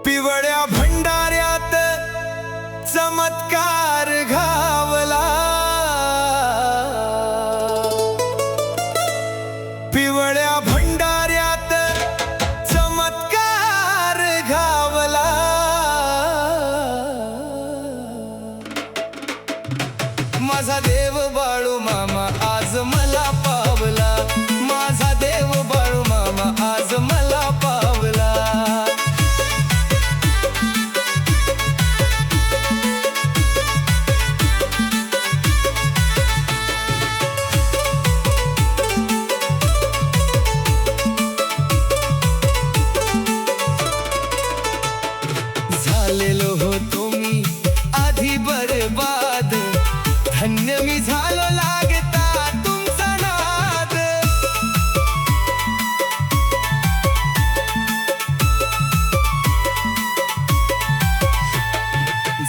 पिवळ्या भंडाऱ्यात चमत्कार घावला, पिवळ्या भंडाऱ्यात चमत्कार घावला। माझा देव बाळू मामा आज मला पावला, माझा देव बाळू मामा आज मला पावला। झालेलो होतो मी आधी बरबाद, धन्य मी झालो लागता तुमचा नाद।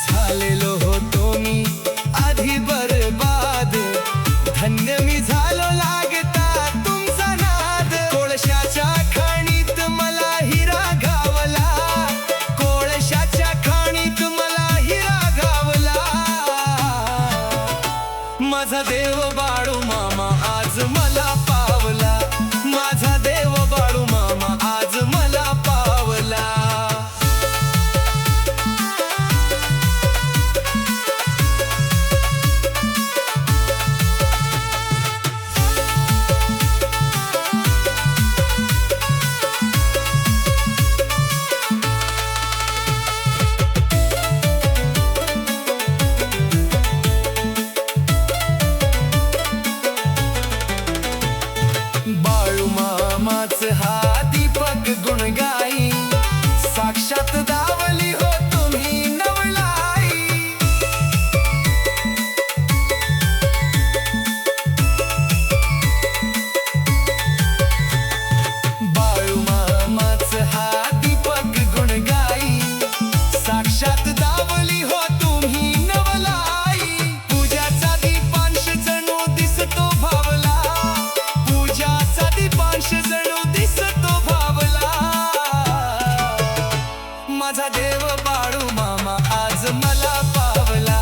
झालेलो होतो मी आधी बरबाद, धन्य मी झालो लागता तुमचा नाद। कोळशाच्या खाणीत मला हिरा गावला, कोळशाच्या खाणीत मला हिरा गावला। माझा देव बाळू मामा आज मला पावला, माझा देव बाळू मामा आज मला पावला। बाळू मामाच हा दीपक गुणगाई, साक्षात दावली हो तुम्ही नवलाई। बाळू मामाच हा दीपक गुणगाई, साक्षात दावली हो तुम्ही नवलाई। पूजाचा दीपांश जणू दिसतो भावला, पूजाचा दीपांश जणू दिसतो भावला। माझा देव बाळू मामा आज मला पावला,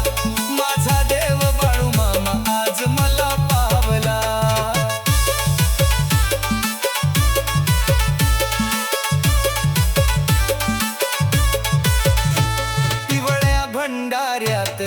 माझा देव बाळू मामा आज मला पावला। पिवळ्या भंडाऱ्यात